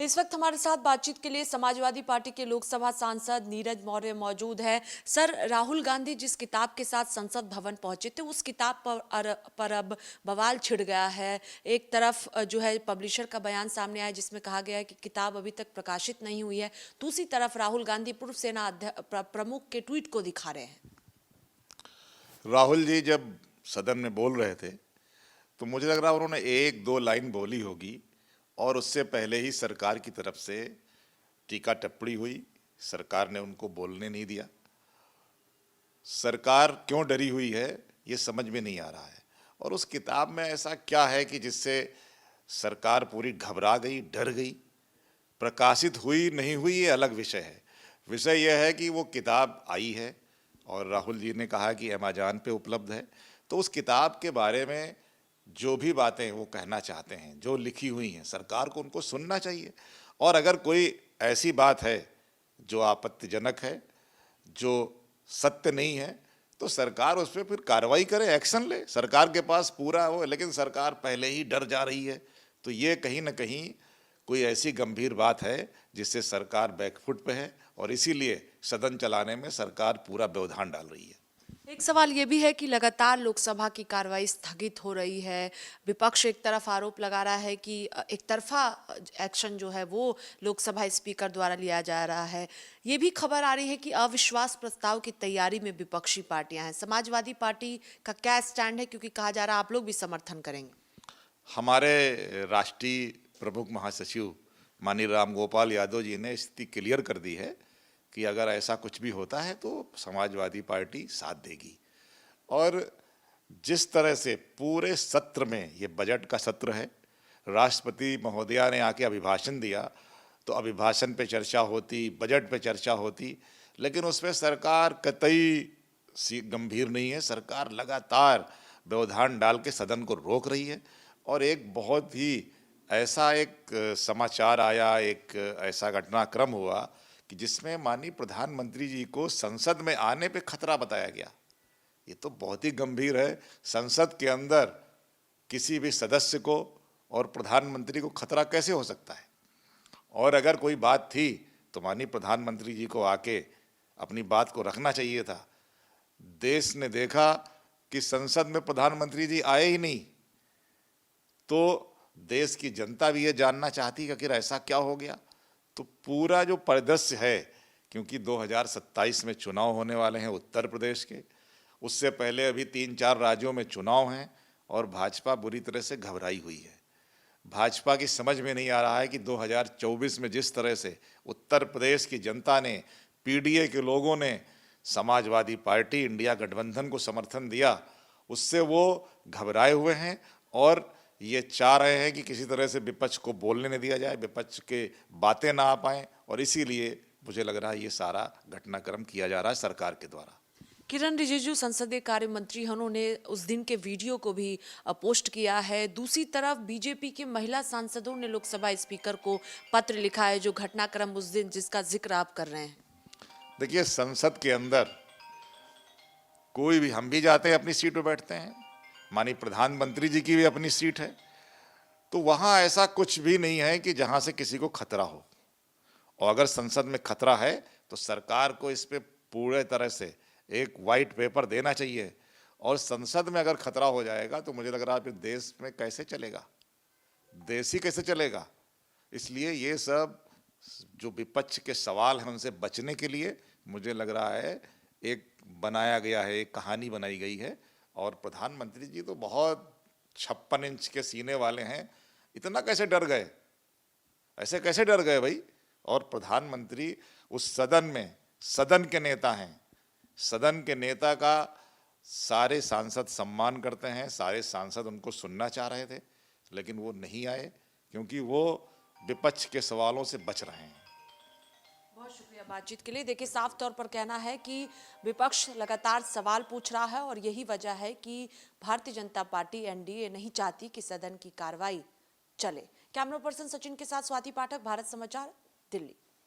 इस वक्त हमारे साथ बातचीत के लिए समाजवादी पार्टी के लोकसभा सांसद नीरज मौर्य मौजूद है। सर, राहुल गांधी जिस किताब के साथ संसद भवन पहुंचे थे उस किताब पर अब बवाल छिड़ गया है। एक तरफ जो है पब्लिशर का बयान सामने आया जिसमें कहा गया है कि किताब अभी तक प्रकाशित नहीं हुई है। दूसरी तरफ राहुल गांधी पूर्व सेना प्रमुख के ट्वीट को दिखा रहे हैं। राहुल जी जब सदन में बोल रहे थे तो मुझे लग रहा उन्होंने एक दो लाइन बोली होगी और उससे पहले ही सरकार की तरफ से टीका टिप्पणी हुई। सरकार ने उनको बोलने नहीं दिया। सरकार क्यों डरी हुई है ये समझ में नहीं आ रहा है। और उस किताब में ऐसा क्या है कि जिससे सरकार पूरी घबरा गई, डर गई। प्रकाशित हुई नहीं हुई ये अलग विषय है। विषय यह है कि वो किताब आई है और राहुल जी ने कहा कि अमेज़न पे उपलब्ध है। तो उस किताब के बारे में जो भी बातें वो कहना चाहते हैं, जो लिखी हुई हैं, सरकार को उनको सुनना चाहिए। और अगर कोई ऐसी बात है जो आपत्तिजनक है, जो सत्य नहीं है, तो सरकार उस पर फिर कार्रवाई करे, एक्शन ले। सरकार के पास पूरा हो, लेकिन सरकार पहले ही डर जा रही है। तो ये कहीं ना कहीं कोई ऐसी गंभीर बात है जिससे सरकार बैकफुट पे है और इसीलिए सदन चलाने में सरकार पूरा व्यवधान डाल रही है। एक सवाल ये भी है कि लगातार लोकसभा की कार्रवाई स्थगित हो रही है। विपक्ष एक तरफ आरोप लगा रहा है कि एक तरफा एक्शन जो है वो लोकसभा स्पीकर द्वारा लिया जा रहा है। ये भी खबर आ रही है कि अविश्वास प्रस्ताव की तैयारी में विपक्षी पार्टियां हैं। समाजवादी पार्टी का क्या स्टैंड है, क्योंकि कहा जा रहा है आप लोग भी समर्थन करेंगे? हमारे राष्ट्रीय प्रमुख महासचिव माननीय राम गोपाल यादव जी ने स्थिति क्लियर कर दी है कि अगर ऐसा कुछ भी होता है तो समाजवादी पार्टी साथ देगी। और जिस तरह से पूरे सत्र में, ये बजट का सत्र है, राष्ट्रपति महोदया ने आके अभिभाषण दिया तो अभिभाषण पे चर्चा होती, बजट पे चर्चा होती, लेकिन उसमें सरकार कतई गंभीर नहीं है। सरकार लगातार व्यवधान डाल के सदन को रोक रही है। और एक बहुत ही ऐसा एक समाचार आया, एक ऐसा घटनाक्रम हुआ कि जिसमें माननीय प्रधानमंत्री जी को संसद में आने पे खतरा बताया गया। ये तो बहुत ही गंभीर है। संसद के अंदर किसी भी सदस्य को और प्रधानमंत्री को खतरा कैसे हो सकता है? और अगर कोई बात थी तो माननीय प्रधानमंत्री जी को आके अपनी बात को रखना चाहिए था। देश ने देखा कि संसद में प्रधानमंत्री जी आए ही नहीं, तो देश की जनता भी ये जानना चाहती है कि आखिर ऐसा क्या हो गया। तो पूरा जो परिदृश्य है, क्योंकि 2027 में चुनाव होने वाले हैं उत्तर प्रदेश के, उससे पहले अभी 3-4 राज्यों में चुनाव हैं और भाजपा बुरी तरह से घबराई हुई है। भाजपा की समझ में नहीं आ रहा है कि 2024 में जिस तरह से उत्तर प्रदेश की जनता ने, पीडीए के लोगों ने समाजवादी पार्टी इंडिया गठबंधन को समर्थन दिया, उससे वो घबराए हुए हैं और ये चाह रहे हैं कि किसी तरह से विपक्ष को बोलने नहीं दिया जाए, विपक्ष के बातें ना आ पाएं। और इसीलिए मुझे लग रहा है ये सारा घटनाक्रम किया जा रहा है सरकार के द्वारा। किरण रिजिजू संसदीय कार्य मंत्री हैं, उन्होंने उस दिन के वीडियो को भी पोस्ट किया है। दूसरी तरफ बीजेपी के महिला सांसदों ने लोकसभा स्पीकर को पत्र लिखा है, जो घटनाक्रम उस दिन जिसका जिक्र आप कर रहे हैं। देखिए, संसद के अंदर कोई भी, हम भी जाते हैं अपनी सीट पर बैठते हैं, माननीय प्रधानमंत्री जी की भी अपनी सीट है, तो वहाँ ऐसा कुछ भी नहीं है कि जहाँ से किसी को खतरा हो। और अगर संसद में खतरा है तो सरकार को इस पे पूरे तरह से एक वाइट पेपर देना चाहिए। और संसद में अगर खतरा हो जाएगा तो मुझे लग रहा है फिर देश में कैसे चलेगा, देश ही कैसे चलेगा। इसलिए ये सब जो विपक्ष के सवाल हैं उनसे बचने के लिए मुझे लग रहा है एक बनाया गया है, एक कहानी बनाई गई है। और प्रधानमंत्री जी तो बहुत 56 इंच के सीने वाले हैं, इतना कैसे डर गए, ऐसे कैसे डर गए भाई? और प्रधानमंत्री उस सदन में, सदन के नेता हैं, सदन के नेता का सारे सांसद सम्मान करते हैं, सारे सांसद उनको सुनना चाह रहे थे, लेकिन वो नहीं आए क्योंकि वो विपक्ष के सवालों से बच रहे हैं। बहुत शुक्रिया बातचीत के लिए। देखिए, साफ तौर पर कहना है कि विपक्ष लगातार सवाल पूछ रहा है और यही वजह है कि भारतीय जनता पार्टी एनडीए नहीं चाहती कि सदन की कार्रवाई चले। कैमरा पर्सन सचिन के साथ स्वाति पाठक, भारत समाचार, दिल्ली।